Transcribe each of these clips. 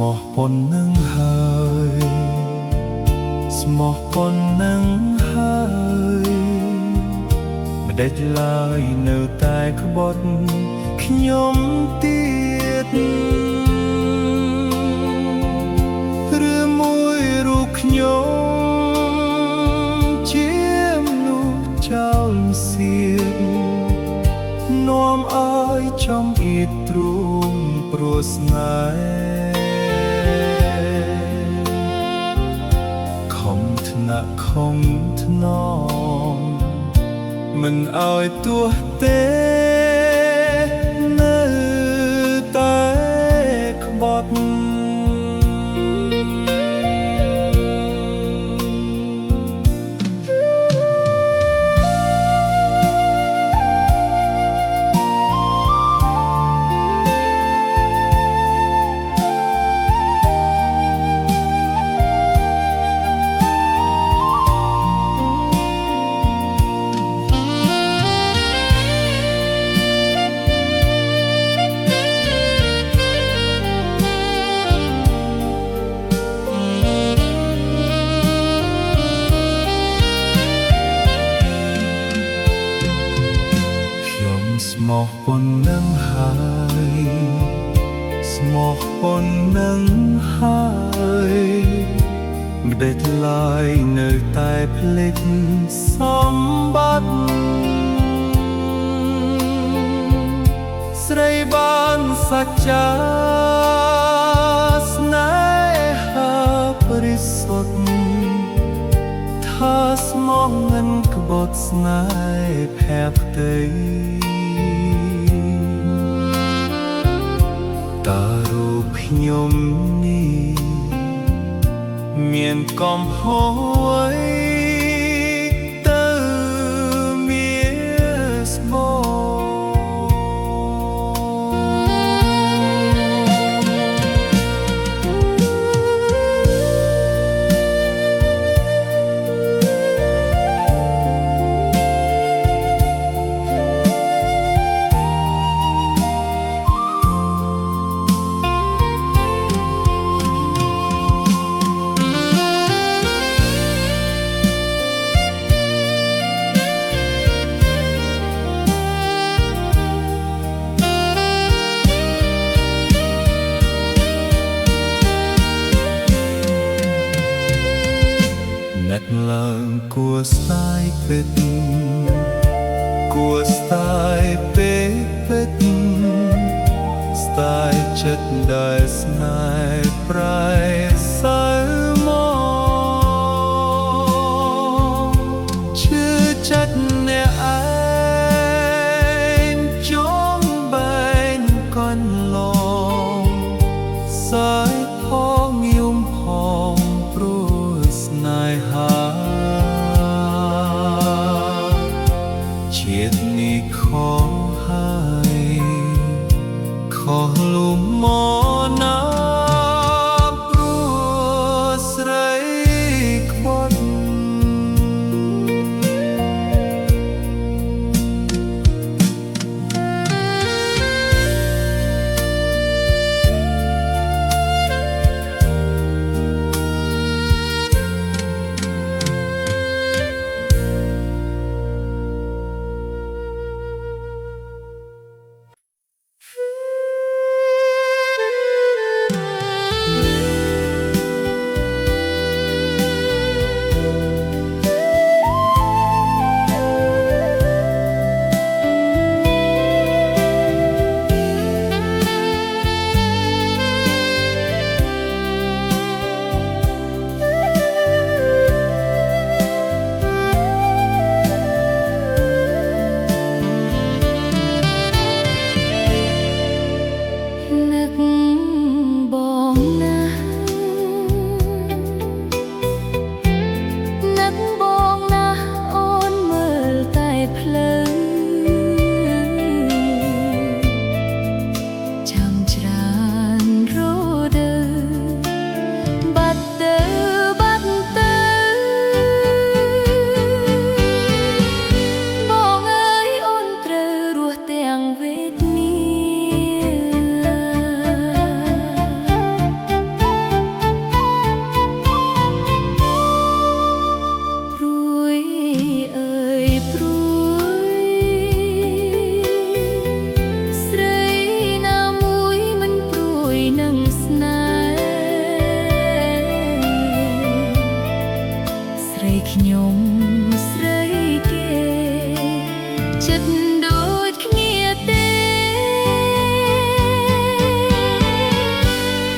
มอปนនឹងហើយស្មោះប៉ុណ្ណឹងហើយមិនដេចឡើយនៅតែក្បត់ខ្ញុំទៀតឬមួយរូបខ្ញុំជាមនុស្សចោលសៀតនាំឲ្យចំអៀតទ្រូងព្រោះស្នេហ៍ខំថ្នាក់ខំថ្នមមិនឲ្យទោះទេនៅតែក្បត់ស្មោះប៉ុណ្ណឹងហើយស្មោះប៉ុណ្ណឹងហើយមិនដេចឡើយនៅតែភ្លេចសម្បត្តិស្រីបានសច្ចាស្នេហាបរិសុទ្ធថាស្មោះងិនក្បត់ស្នេហ៍ភ័ក្តីតើរូបខ្ញុំនេះមានកំហុសអ្វីទៅមានស្មោះឡើងគួរស្ដាយពេកគួរស្ដាយពេកពេកស្ដាយចិត្តដែលស្នេហ៍ប្រែសើមកឈឺចិត្តអ្នកឯងចង់បែងកន្លងសើចផងយំផងព្រោះស្នេហាជាតិនេះខុសហើយខុសលំមកណាព្រោះស្រីក្បត់ ចិត្តដូចគ្នាទេ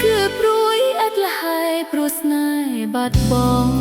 គឺព្រួយអត់លហើយព្រោះស្នេហ៍បាត់បង់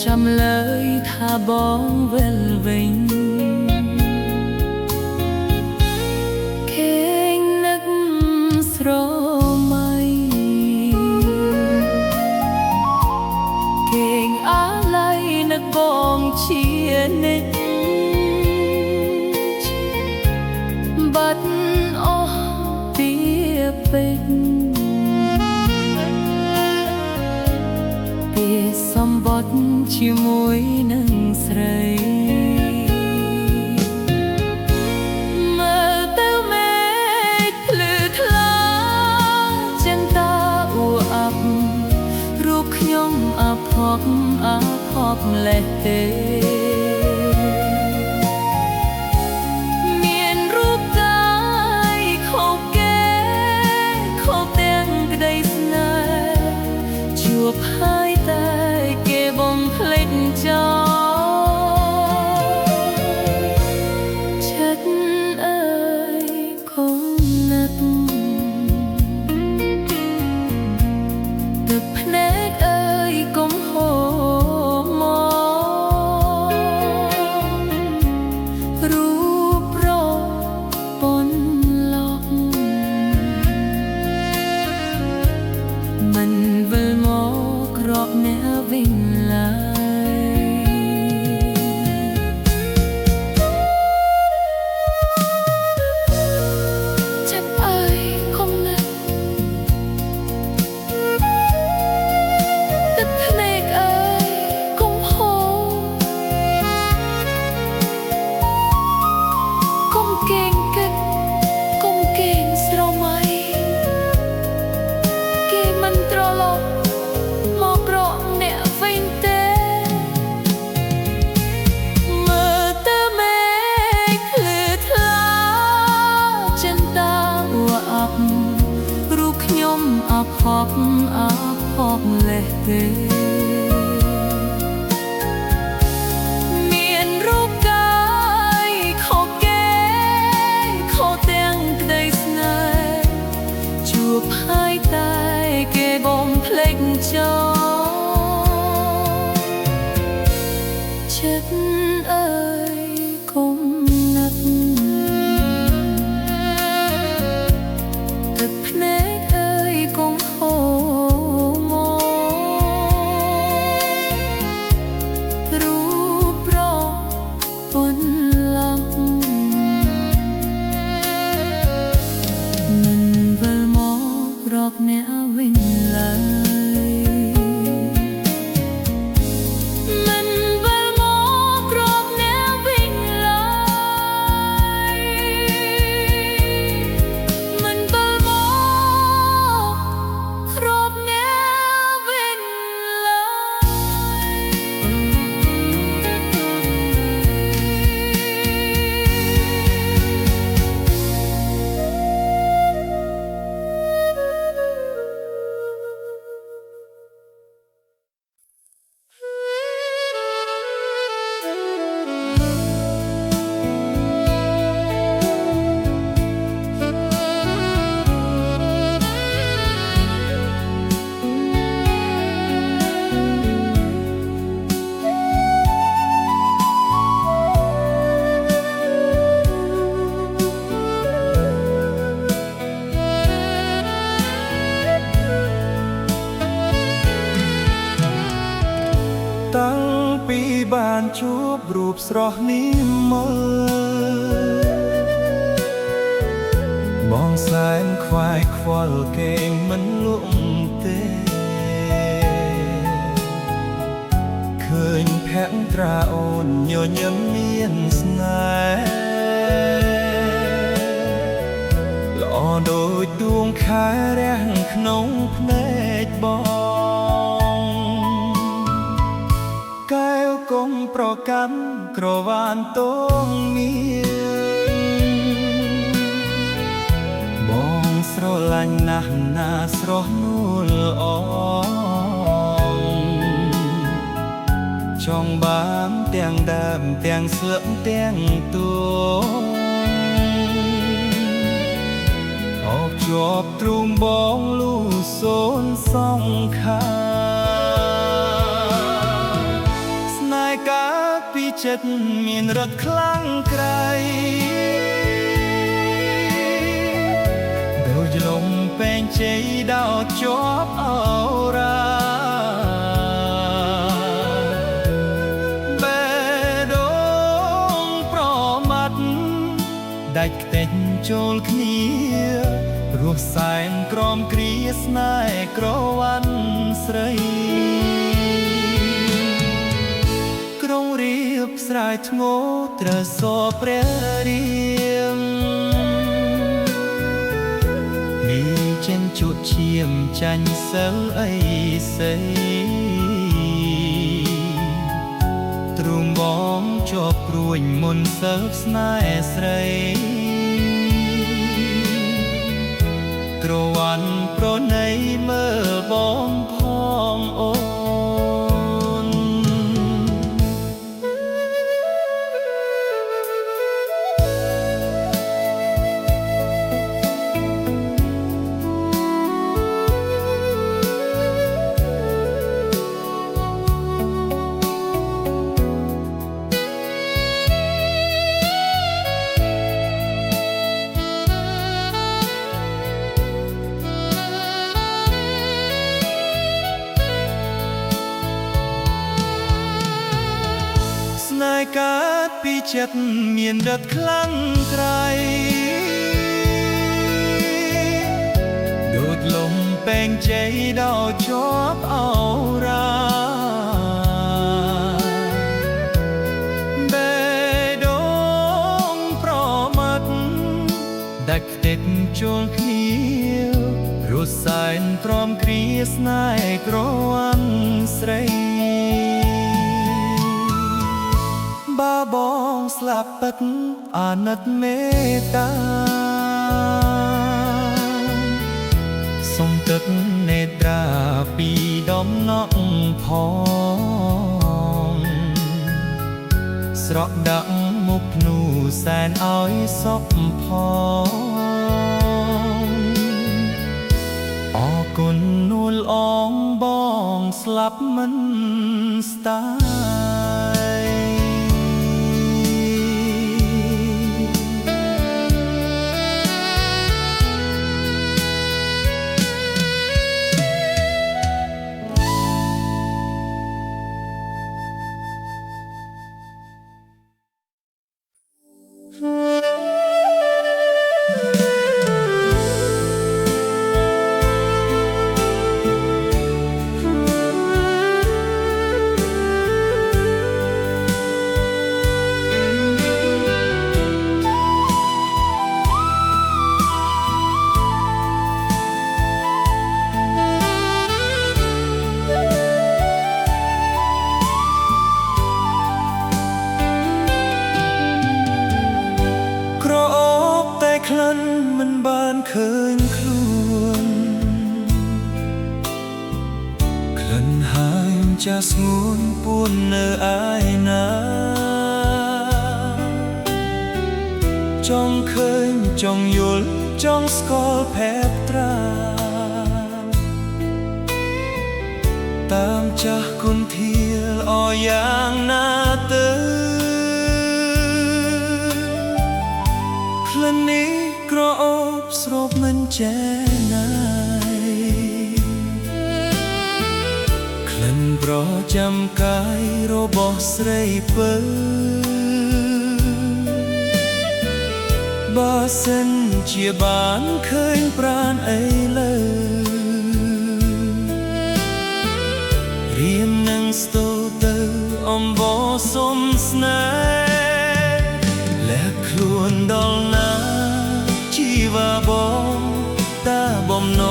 ចាំលើយថាបងវិលវិញខេងនឹកស្រមៃខេងអាឡ័យនឹកបងជានិច្ចបាត់អស់ពីពេកសម្បត្តិជាមួយនឹងស្រីមើលទៅមេឃភ្លឺថ្លាចិនតាអួអាប់រូបខ្ញុំអាផប់ម្លេះទេមានរូបកាយ ផកអាផកលេះទេមានរូបកាយខុសគេខុសទាំងក្តីស្នេហ៍ជួបហើយតែគេបំភ្លេចចោលចិត្តអើយកុំណាត់ទឹកភ្នែកអើយកុំហូរមករូបរកពន្លងមិនវិលមករកអ្នកវិញឡើយតាំងពីបានជួបរូបស្រស់នេះមកបងសែនខ្វាយខ្វល់គេមិនលក់ទេឃើញភក្ត្រាអូនញញឹមមានស្នេហ៍ល្អដូចដួងខែរះក្នុងភ្នែកបងកែវកុំប្រកាន់ក្រវ៉ានតងងារបងស្រឡាញ់ណាស់ណាស្រស់នួលអងចង់បានទាំងដើមទាំងស្លឹកទាំងទួអោបជាប់ទ្រូងបងលូសូនសងខាពីចិត្តមានរត់ខ្លាំងក្រៃដូចលំពេងជ័យដោតជាប់អរាបេះដូងប្រមាត់ដាច់ខ្ទេចចូលគ្នារស់សែនក្រមគ្រាស្នេហ៍ក្រវ៉ាន់ស្រីស្រែធ្ងោត្រសព្រះរាមមីចិនជក់ឈាមចាញ់សិលអីសីទ្រូងបងជាប់ព្រួយមុនសិលស្នេហ៍ស្រីក្រវ៉ាន់ប្រណីមើលបងផងអូកើតពីចិត្តមានរត់ខ្លាំងក្រៃដូចលំពេងជ័យដល់ជាប់អរាបេះដូងប្រមាត់ដាច់ខ្ទេចចូលគ្នារស់សែនទ្រាំគ្រាស្នេហ៍ក្រវ៉ាន់ស្រីបើបងស្លាប់ពិតអាណិតមេត្តាសុំទឹក ផងស្រកដាក់មុខភ្នូសែនឲ្យសពផងអរគុណនួលអងបងស្លាប់មិនស្ដាយក្លិនមិនបានឃើញខ្លួនក្លិនហើមចាស់ស្ងួនពួននៅឯណាចង់ឃើញចង់យល់ចង់ស្គាល់ភ័ព្វត្រាតាមចាស់គុនធាលអយ៉ាងណាទៅក្លិននេះក្រអូបស្រូបមិនចេះណាយក្លិនប្រចាំកាយរបស់ស្រីពើបើសិនជាបានឃើញប្រាណអីលើរៀមនឹងស្ទោទៅអំបោសុំស្នេហ៍លែកខ្លួនដល់ណាជីវ៉ាបងតាបំណ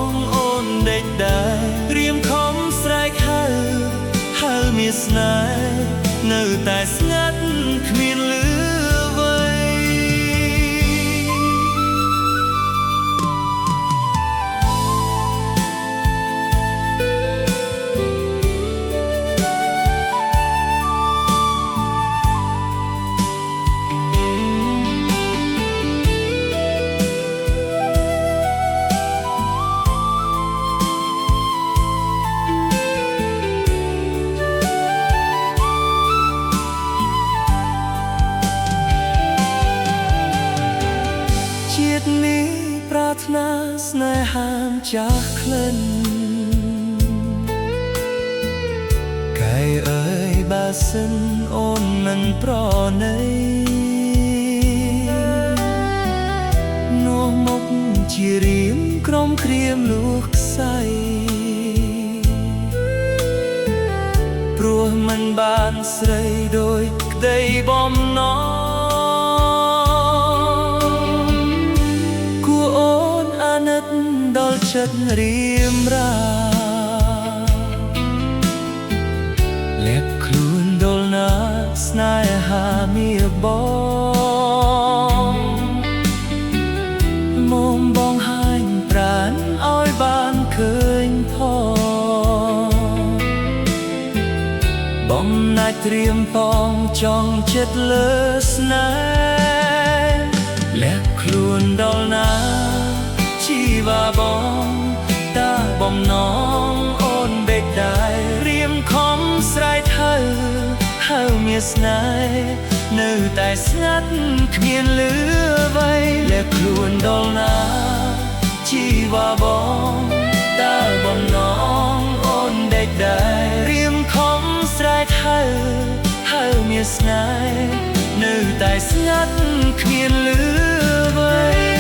ងអូនដេកដែររៀមខំស្រែកហៅមានស្នេហ៍នៅតែស្ងាត់គ្មានលឺអ្វីជាតិនេះប្រាថ្នាស្នេហាចាស់ក្លិនកាយអើយបើសិនអូនមិនប្រណីនោះមុខជារៀមក្រុមគ្រាមលួសខ្សែព្រោះមិនបានស្រីដូចក្តីបំណងដល់ចិត្តរៀមរាលែកខ្លួនដល់ណាស្នេហាមានបងមុំបងហាញប្រាណឲ្យបានឃើញផងបំណាច់ត្រៀមផងចង់ចិត្តលើស្នេហ៍លែកខ្លួនដល់ណាជីវ៉ាបងតាបំណងអូនដេកដែររៀមខំស្រែកហៅមានស្នេហ៍នៅតែស្ងាត់គ្មានលឺអ្វីលែកខ្លួនដល់ណាជីវ៉ាបងតាបំណងអូនដេកដែររៀមខំស្រែកហៅមានស្នេហ៍នៅតែស្ងាត់គ្មានលឺអ្វី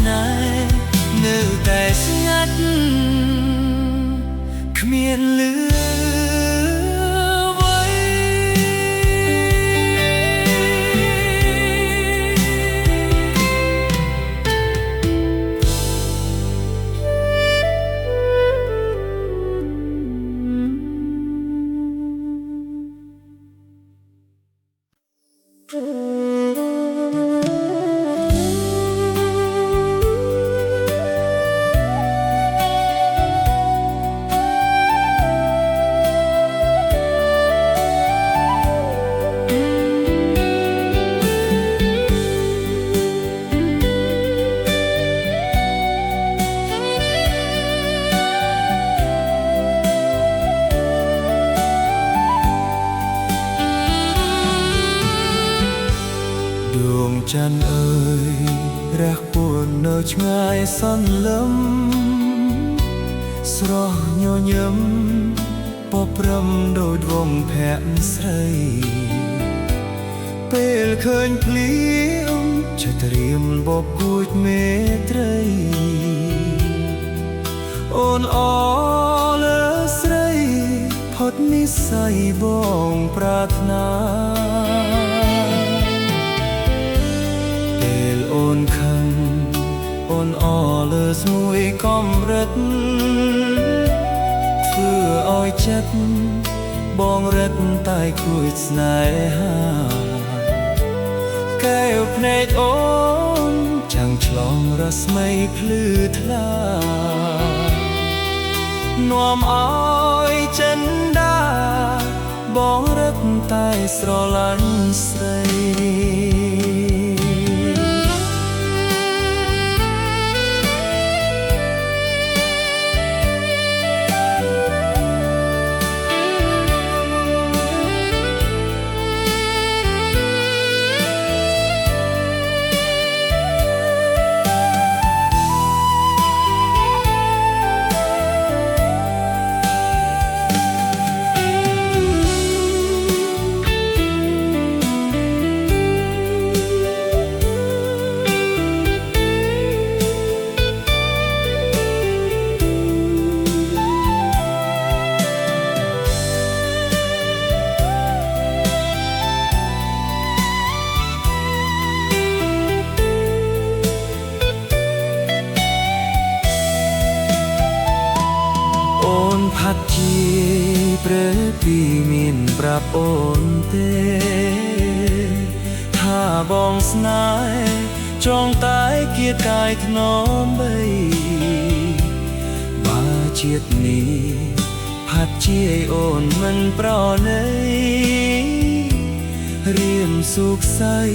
ស្នេហ៍នៅតែស្ងាត់គ្មានលឺដួងច័ន្ទអើយរះពួននៅឆ្ងាយសន្លឹមស្រស់ញញឹមពព្រំដូចវងភ័ក្រស្រីពេលឃើញភ្លៀងចិត្តត្រៀមបបគួចមេត្រីអូនអលើស្រីផុតនិស្ស័យបងប្រាថ្នាអូនខឹងអូនអលើស្មួយកំរិតធ្វើឲ្យចិត្តបងរឹតតែគួចស្នេហាកែវភ្នែកអូនចាំងឆ្លងរស្មីភ្លឺថ្លានាំឲ្យចិនដាបងរឹតតែស្រឡាញ់ស្រីផាត់ជាព្រះពីមានប្រាប់អូនទេថាបងស្នេហ៍ចង់តែគៀតកាយធ្នមបីបើជាតិនេះផាត់ជាអូនមិនប្រណីរៀមសុខស័យ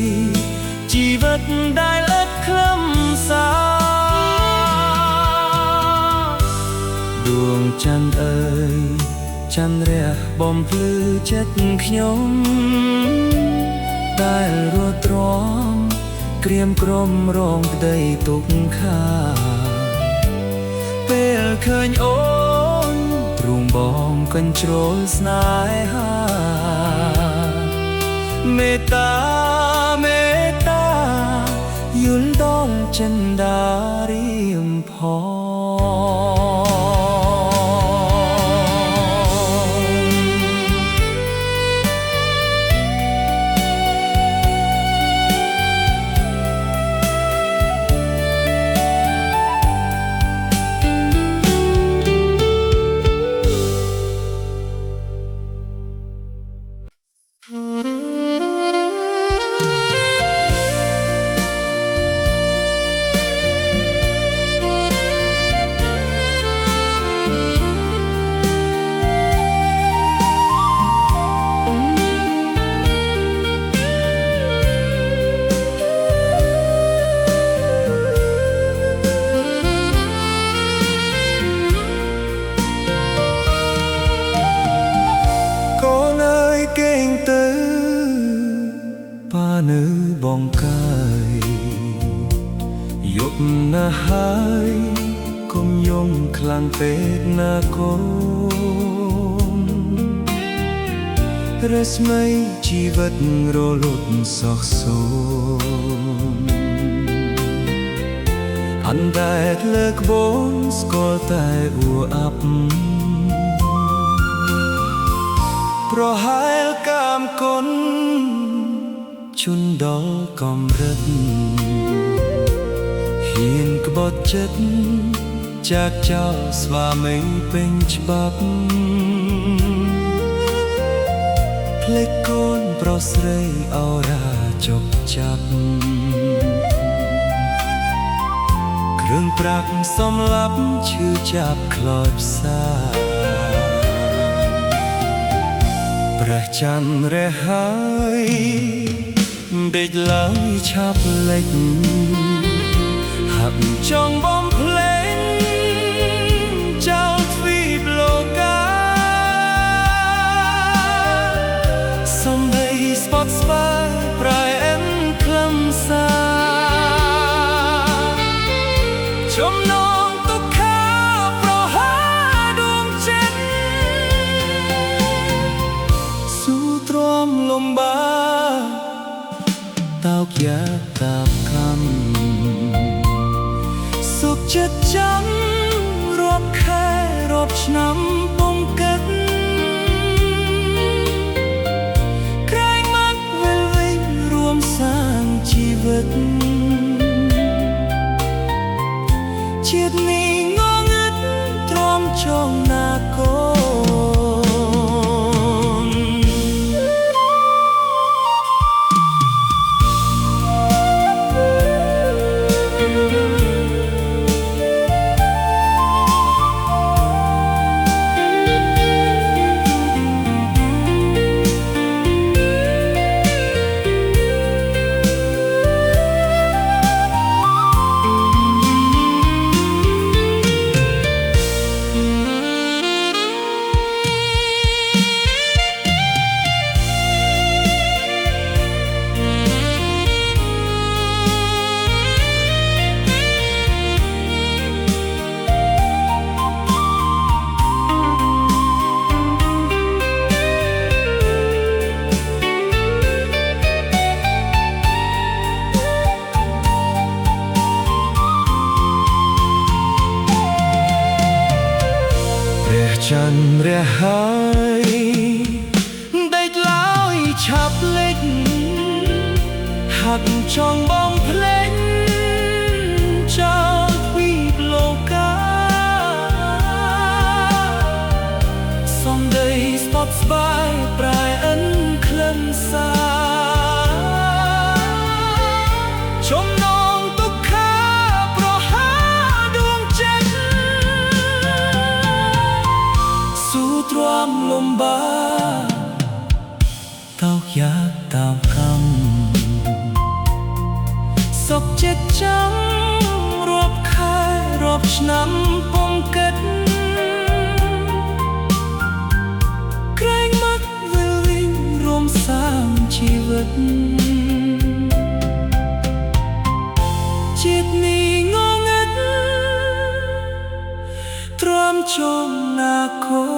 ជីវិតដែលឥតខ្លឹមសារដួងច័ន្ទអើយច័ន្ទរះបំភ្លឺចិត្តខ្ញុំដែលរត់ទ្រាំក្រៀមក្រំរងក្តីទុក្ខាពេលឃើញអូនទ្រូងបងកញ្ជ្រោលស្នេហាមេត្តាមេត្តាយល់ដល់ចិន្តារៀមផងនៅបងកាយយប់ណាស់ហើយកុំយំខ្លាំងពេកណាកូនរស្មីជីវិតរលត់សោះសូន្យ អណ្ដែតលើក្បូនស្គាល់តែអួអាប់ប្រហែលកាមគុណជូនដល់កំរិតហ៊ានក្បត់ចិត្តចាក់ចោលស្វាមីពេញច្បាប់ភ្លេចកូនប្រុសស្រីអរាជប់ចាប់គ្រឿងប្រាក់សំឡាប់ឈឺចាប់ខ្លោចផ្សាព្រះច័ន្ទរះហើយដេកឡើងឆាប់លេចហាក់ចង់បំភ្លេងចោលទ្វីបលោកាសំដីស្ពតស្វាយប្រែអែមខ្លឹមសារចំណងទុក្ខាប្រហាដួងចិត្តស៊ូទ្រាំលំបាតោកយ៉ាតាបកម្មសុខចិត្តចាំរាប់ខែរាប់ឆ្នាំពុំគិតក្រែងមកវិលវិញរួមសាងជីវិតជាតិនេះងងឹតទ្រាំចងណាកូនច័ន្ទរះហើយដេកឡើយឆាប់លេចហាក់ចង់បងភ្លេចចោលទ្វីបលោកាសំដីស្ពតស្បាយប្រែអិនខ្លឹមសារចំណងទុក្ខាប្រហាដួងចិត្តស៊ូទ្រាំលំបាតោកយ៉ាតាមកម្មសុខចិត្តចាំរាប់ខែរាប់ឆ្នាំពុំគិតក្រែងមកវិលវិញរួមសាងជីវិតជាតិនេះងងឹតទ្រាំចងណាកូន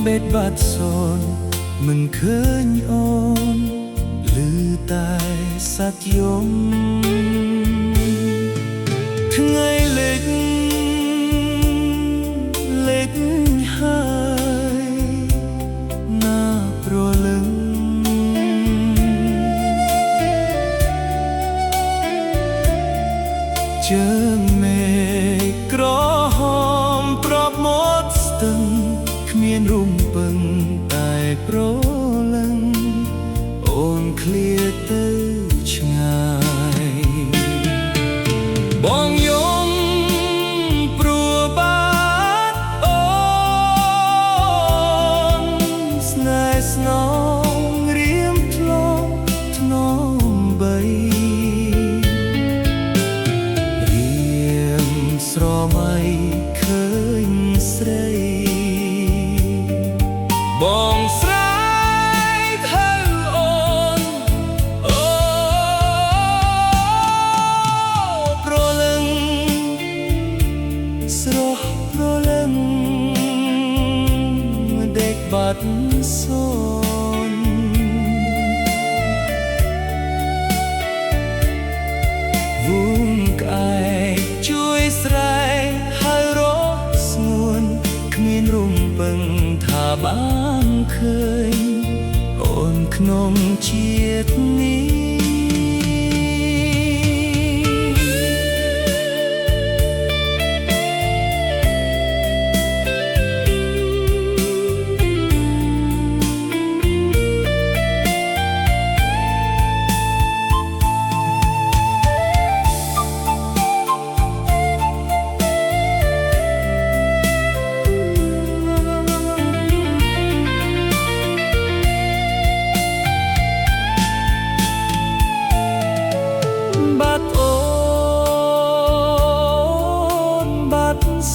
បេតបាត់សូនមិនឃើញអូនឮតែសត្វយំថ្ងៃលេចហើយណាព្រលឹងជើងមេឃក្រហមប្រាប់មាត់ស្ទឹងគ្មានរំពឹងតែប្រលឹងអូនឃ្លាតទៅឆ្ងាយបងយំព្រោះបាត់អូនស្នេហ៍ស្នងរៀមធ្លាប់ធ្នមបីស្រមៃឃើញស្រីបងស្រែកហៅអូនអូប្រលឹងស្រស់ប្រលឹងដេកបាត់សូនវងក្អែកជួយស្រែកហៅរកស្ងួនគ្មានរំពឹងថាបានឃើញអូនក្នុងជាតិនេះ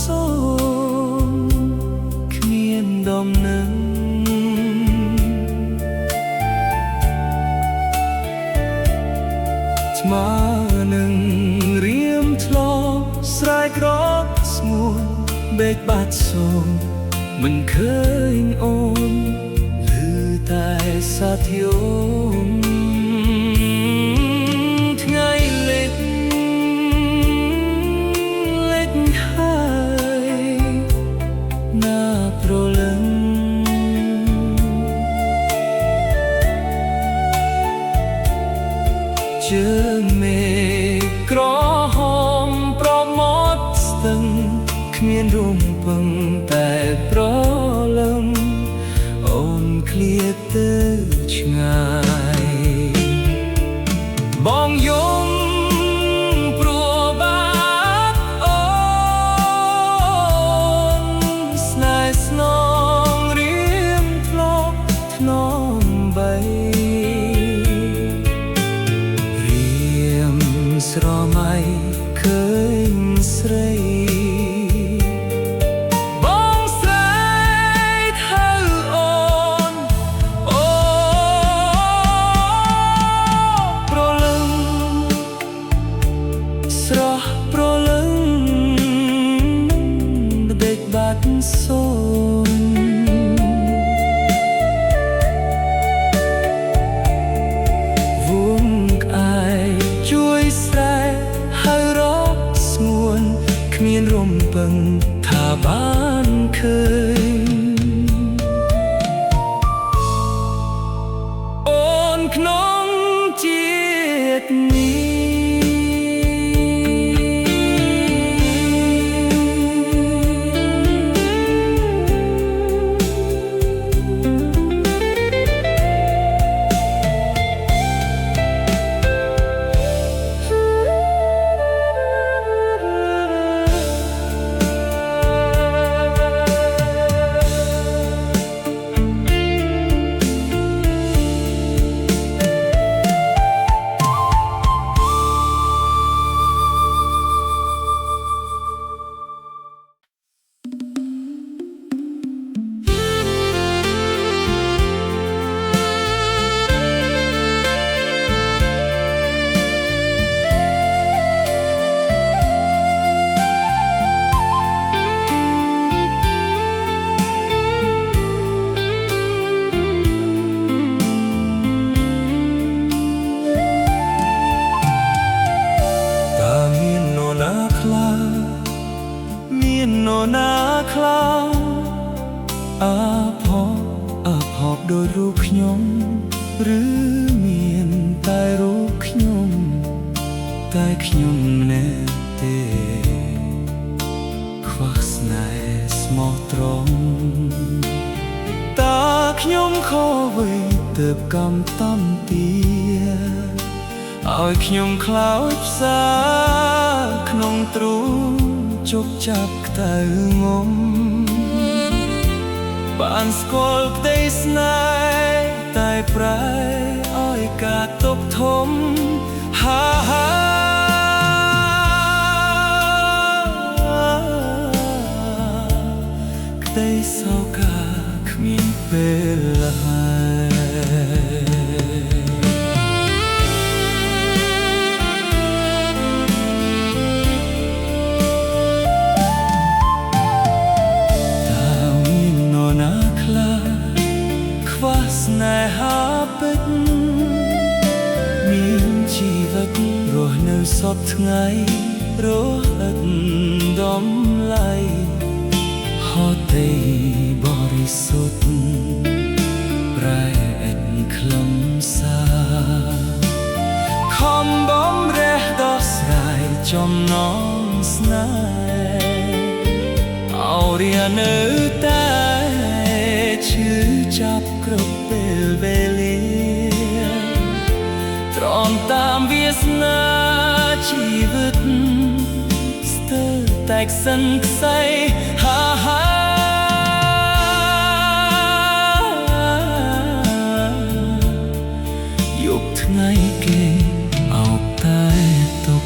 សូនគ្មានដំណឹងថ្មនឹងរៀមធ្លាប់ស្រែករកស្ងួនបេកបាត់សូនមិនឃើញអូនឮតែសត្វយំថ្ងៃលេចប្រលឹងជើងមេឃក្រហមប្រមាត់ស្ទឹងគ្មានរំពឹងតែប្រលឹងអូនឃ្លាតទៅឆ្ងាយបងយំស្រមៃឃើញស្រីបងស្រែកហៅអូនអូប្រលឹង ខ្ញុំណែទេខ្វះស្នេហ៍ស្មោះត្រង់តើខ្ញុំខកអ្វីទើបកំតំទាឲ្យខ្ញុំខ្លោចផ្សាក្នុងទ្រូងជប់ចាប់ក្តៅងំបានស្គាល់ក្តីស្នេហ៍តែប្រែឲ្យការទុកធំក្តីសោកាគ្មានពេលហើយតើមាននរណាខ្លះខ្វះស្នេហាពិតមានជីវិតរស់នៅសពថ្ងៃរស់ឥតដំឡៃហត់ទេបរិសុទ្ធប្រែឥតខ្លឹមសារខំបំរះដោះស្រាយចំណងស្នេហ៍អរិយានៅតែឈឺចាប់គ្រប់ពេលវេលាទ្រាំតាមវាសនាជីវិតស្ទើរតែខ្សិនខ្សែយប់ថ្ងៃគេអោបតែទុក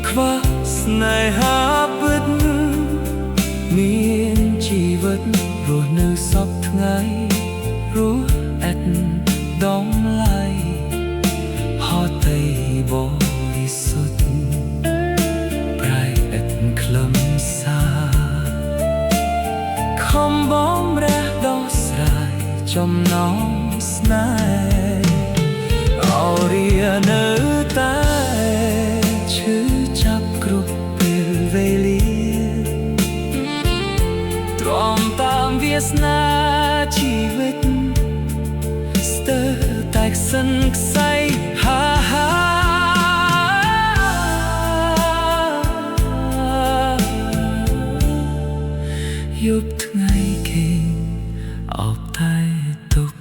ខ្វះស្នេហាពិតមានជីវិតរស់នៅសពថ្ងៃរស់ឥតដំឡៃហត់តែបរិសុទ្ធប្រែឥតខ្លឹមសារខំបំរះដោះស្រាយចំណងស្នេហ៍អរិយានៅតែឈឺចាប់គ្រប់ពេលវេលាទ្រាំតាមវាសនាជីវិតស្ទើរតែខ្សិនខ្សែយប់ថ្ងៃគេអោបតែទុក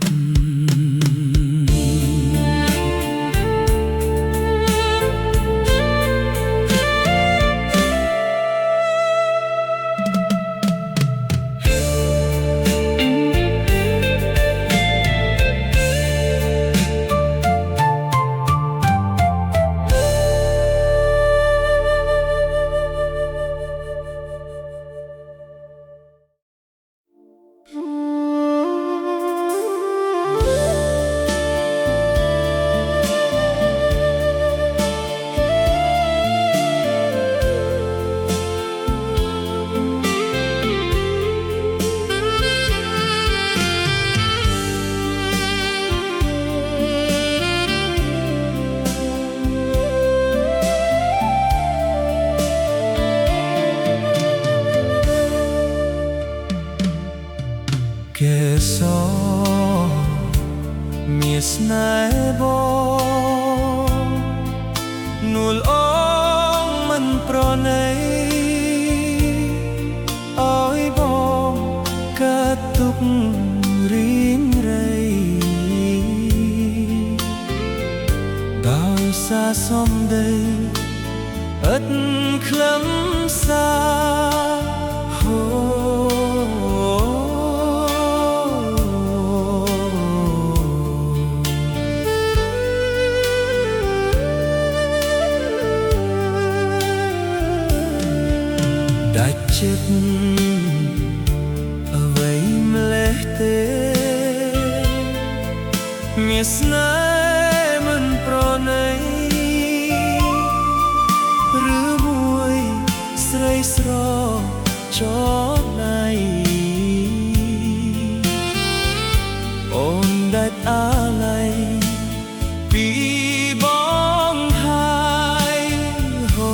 មានស្នេហ៍បងនួលអងមិនប្រណីឲ្យបងកើតទុករីងរៃដោយសារសំដីឥតខ្លឹមសារ ចិត្តអ្វីម្លេះទេមានស្នេហ៍មិនប្រណីឬមួយស្រីស្រចដៃអូនដាច់អាឡ័យពីបងហើយហូ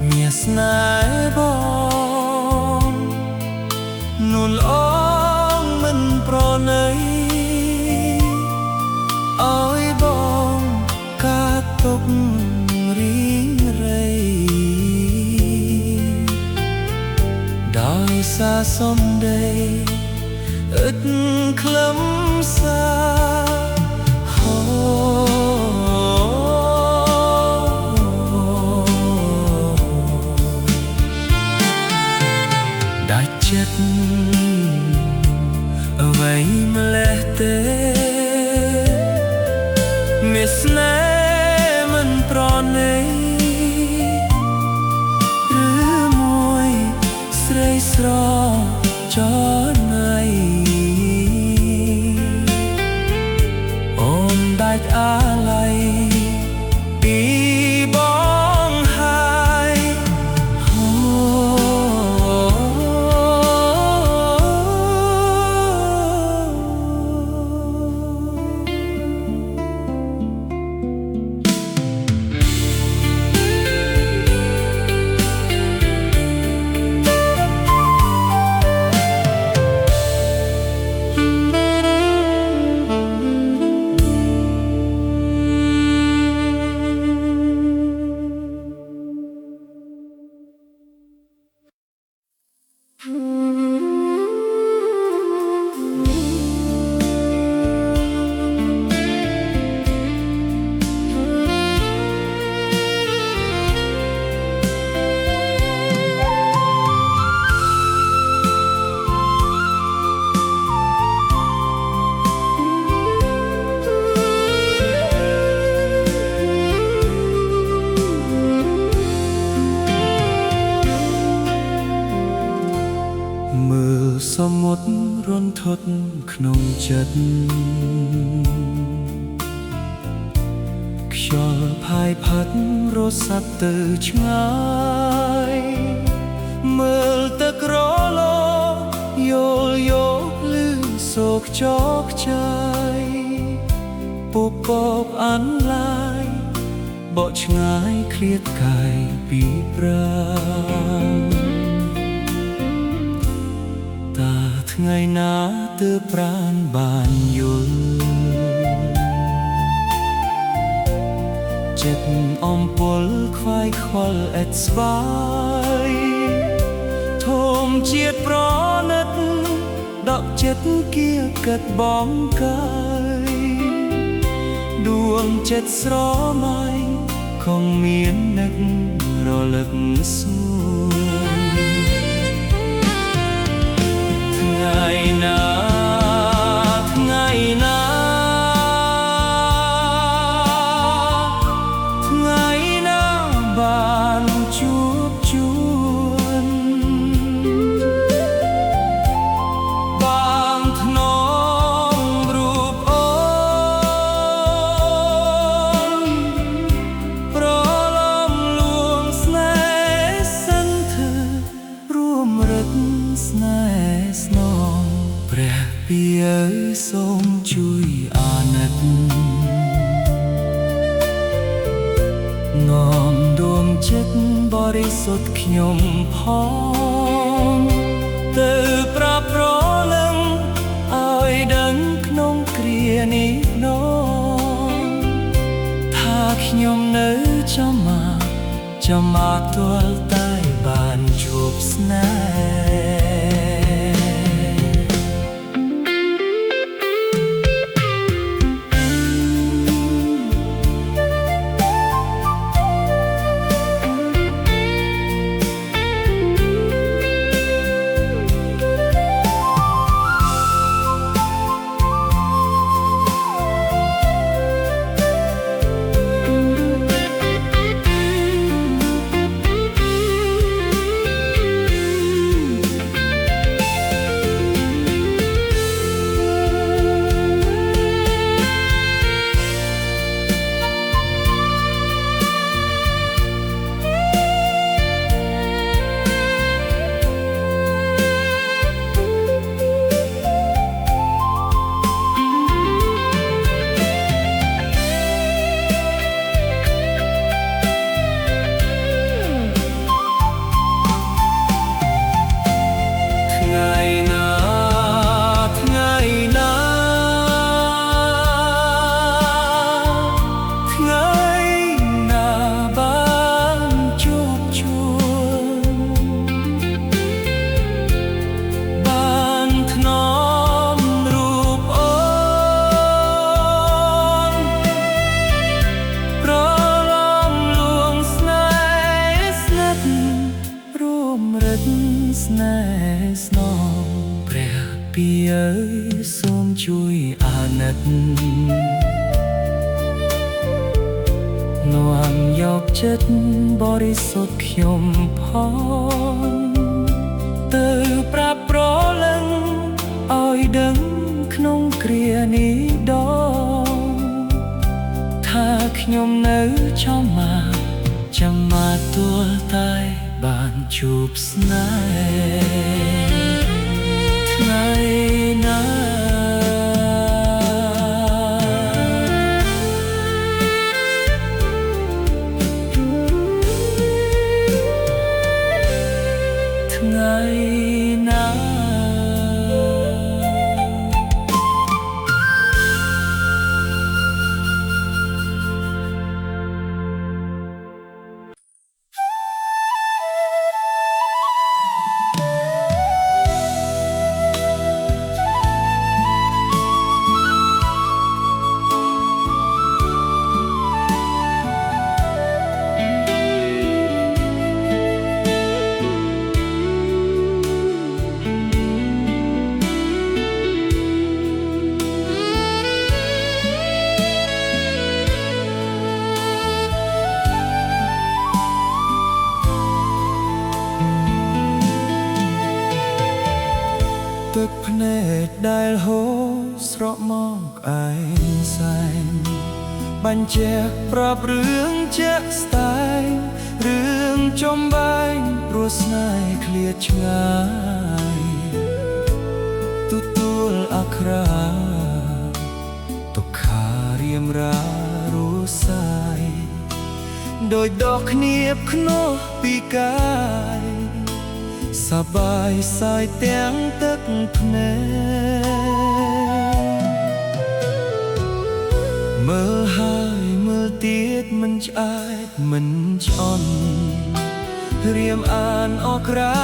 មានស្នេហ៍បងនួនអងមិនប្រណីឲ្យបងកាត់ទុករីងរៃដោយសារសំដីឥតខ្លឹមសារហូចិត្តអ្វីម្លេះទេមានស្នេហ៍មិនប្រណីឬមួយស្រីស្រចដៃអូនដាច់អាឡ័យពីបងហើយហូសមុទ្ររន្ធត់ក្នុងចិត្តខ្យល់ផាយផាត់រសាត់ទៅឆ្ងាយមើលទឹករលយល់យកលឺសោកចកចាយពពកអានឡាយបកឆ្ងាយឃ្លាតកាយពីប្រាណថ្ងៃណាទើបប្រាណបានយល់ចិត្តអំពុលខ្វាយខ្វល់ឥតស្វាយធំជាតិប្រណិតដកចិត្តគៀកិតបងកាយដួងចិត្តស្រមៃគង់មាននឹករលឹកសួនថ្ងៃណាថ្ងៃណាថ្ងៃណាបានជួបជួន រិសុទ្ធខ្ញុំផងទៅប្រាប់ប្រលឹងឲ្យដឹងក្នុងគ្រានេះនោះថាខ្ញុំនៅចាំមកទាល់តែបានជួបស្នេស្នេហ៍ស្នងព្រះពីអើយសូមជួយអាណិតនាំយកចិត្តបរិសុទ្ធខ្ញុំផងទៅប្រាប់ប្រលឹងឲ្យដឹងក្នុងគ្រានេះដងថាខ្ញុំនៅចាំមកទាល់តែបានជួបស្នេហ៍ថ្ងៃណាថ្ងៃណា ទឹកភ្នែកដែលហូរស្រក់មកឯងសែងបញ្ជាក់ប្រាប់រឿងជាក់ស្ដែងរឿងចំបែងព្រោះស្នេហ៍ឃ្លាតឆ្ងាយទទួលអក្ខរាទុក្ខារៀមរារសាយដោយដកគ្នាភ្នោះពីកាយសបាយសាយទាំងទឹកភ្នែកមើលហើយមើលទៀតមិនឆ្អែតមិនឆ្អន់រៀមអានអក្ខរា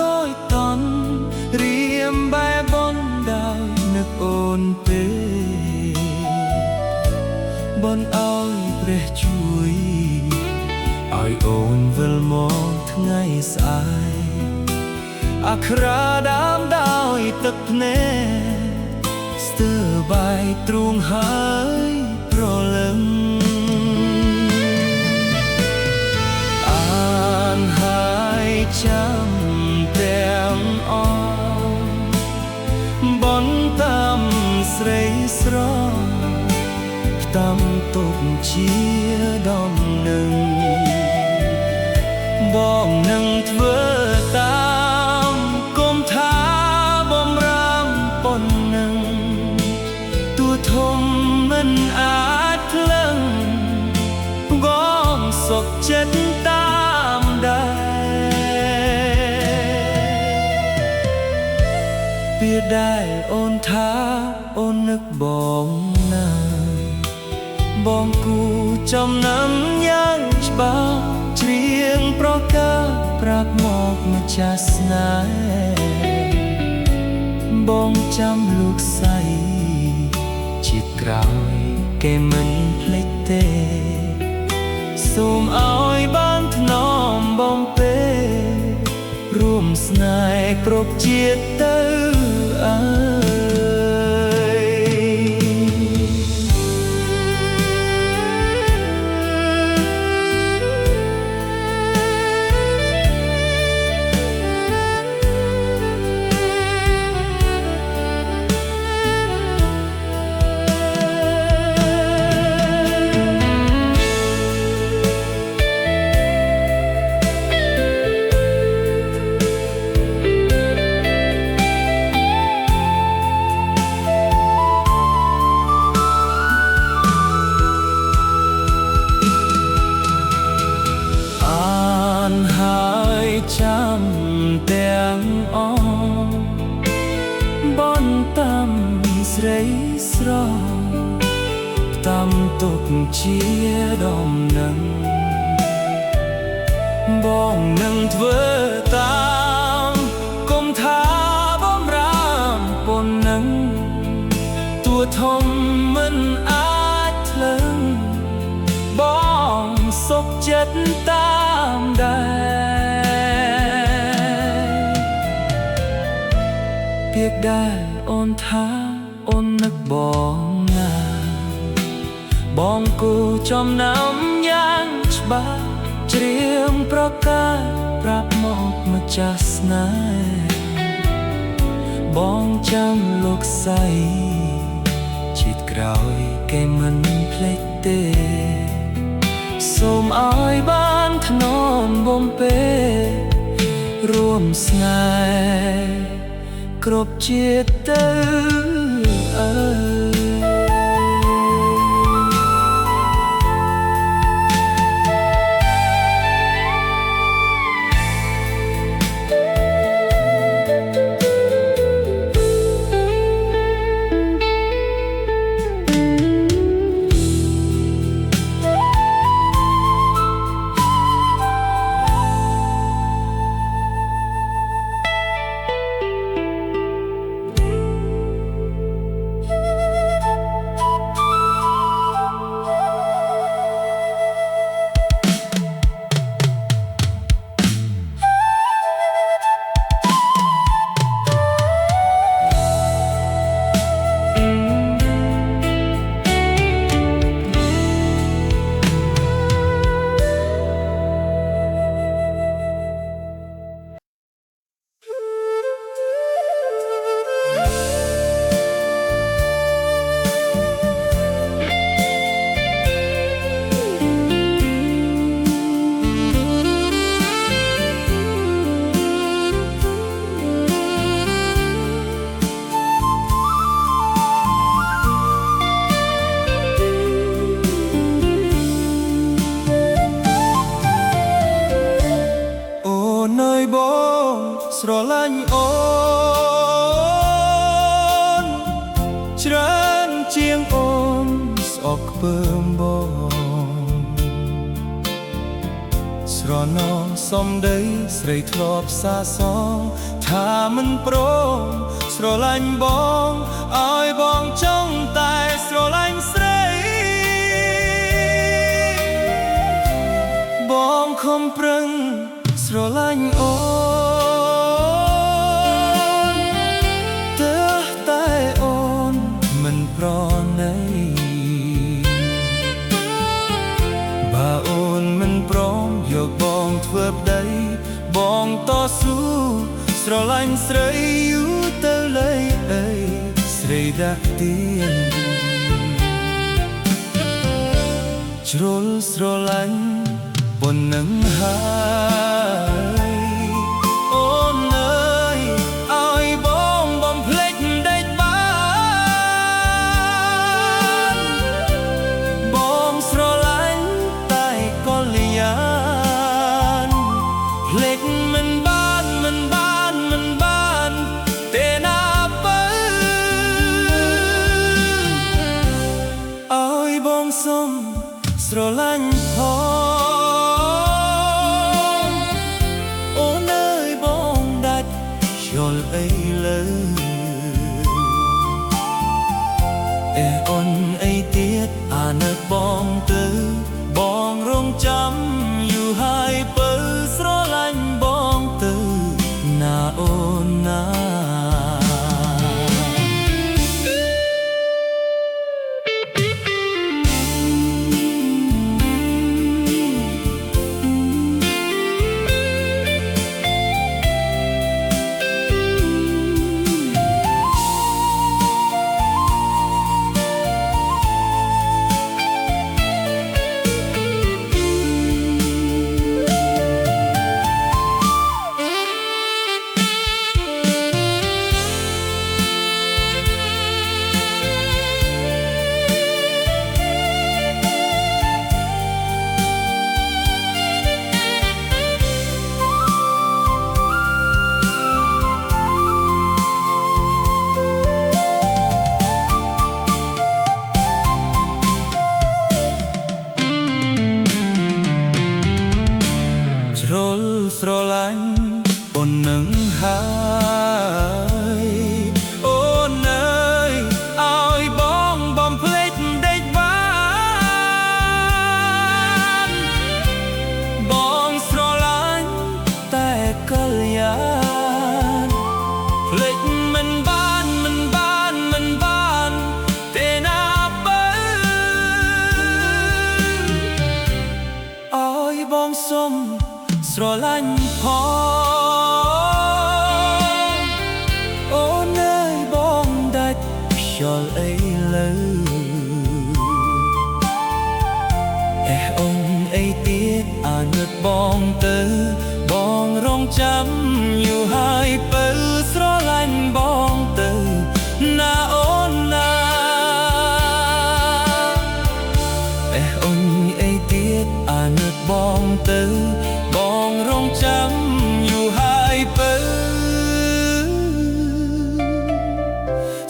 តូចតន់រៀមបែបនដោយនឹកអូនទេបនឲ្យព្រះជួយឲ្យអូនវិលមកថ្ងៃស្អែកអក្ខរាដាមដោយទឹកភ្នែកស្ទើរបាយទ្រូងហើយប្រលឹងអានហើយចាំទាំងអស់បនតាមស្រីស្រស់តាមទុកជាដំណឹងបងនឹងធ្វើតាមគុំថាបំរាមប៉ុណ្ណឹងទួធំមិនអាចផ្លឹងបងសុខចិត្តតាមដា ได้โอนท้าโอนนึกบองนาបងគូចំណាំយ៉ាងច្បាស់ច្រៀងប្រកាសប្រាប់មកម្ចាស់ស្នេហ៍បងចាំលោកស្រីជាតិក្រោយគេមិនភ្លេចទេសូមឲ្យបានថ្នមបងពេរួមស្នេហ៍គ្រប់ជាតិទៅអើយចាំទាំងអងបនតាមស្រីស្រស់តាមទុកជាដំណឹងបងនឹងធ្វើតាមគុំថាបំរាមប៉ុណ្ណឹងតួធំមិនអាចថ្លឹងបងសុខចិត្តតាមដែរពាក្យដែលអូនថាអូននឹកបងណាបងគូចំណាំយ៉ាងច្បាស់ច្រៀងប្រកាសប្រាប់មកម្ចាស់ស្នេហ៍បងចាំលោកស្រីជាតិក្រោយគេមិនភ្លេចទេសូមឲ្យបានថ្នមបំពេរួមស្នេហ៍គ្រប់ជាតិទៅអើយស្រឡាញ់អូនច្រើនជាងអូនស្អកខ្ពើមបងស្រណោសំដីស្រីធ្លាប់សាសងថាមិនព្រមស្រឡាញ់បងឲ្យបងចង់តែស្រឡាញ់ស្រីបងខំប្រឹងស្រឡាញ់អូនប្រណីបើអូនមិនព្រមយកបងធ្វើប្តីបងតស៊ូស្រឡាញ់ស្រីយូរទៅលើអីស្រីដាក់ទៀនជ្រុលស្រឡាញ់ប៉ុណ្ណឹងហើយអូនអើយឲ្យបងបំភ្លេចដេកភ្លេចមិនបានទេណាបើ លស្រឡាញ់អូននឹងហើយអូនអើយឲ្យបងបំភ្លេចដេកបានបងស្រឡាញ់តែកលយានភ្លេចមិនបានទេណាបើឲ្យបងសុំស្រឡាញ់ផងអូនអើយបងដាច់ខ្យល់អីលើអូនអីទៀតអាណិតបងទៅបងរងចាំយូរហើយបើស្រឡាញ់បងទៅណាអូនណាអូនអីទៀតអាណិតបងទៅបងរងចាំយូរហើយបើ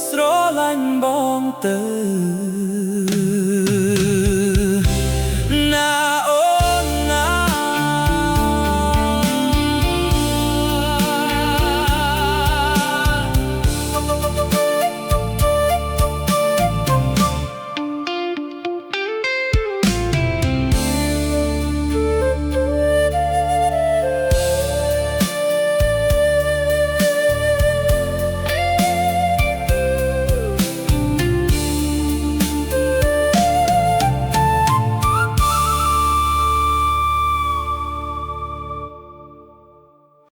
ស្រឡាញ់បងទៅ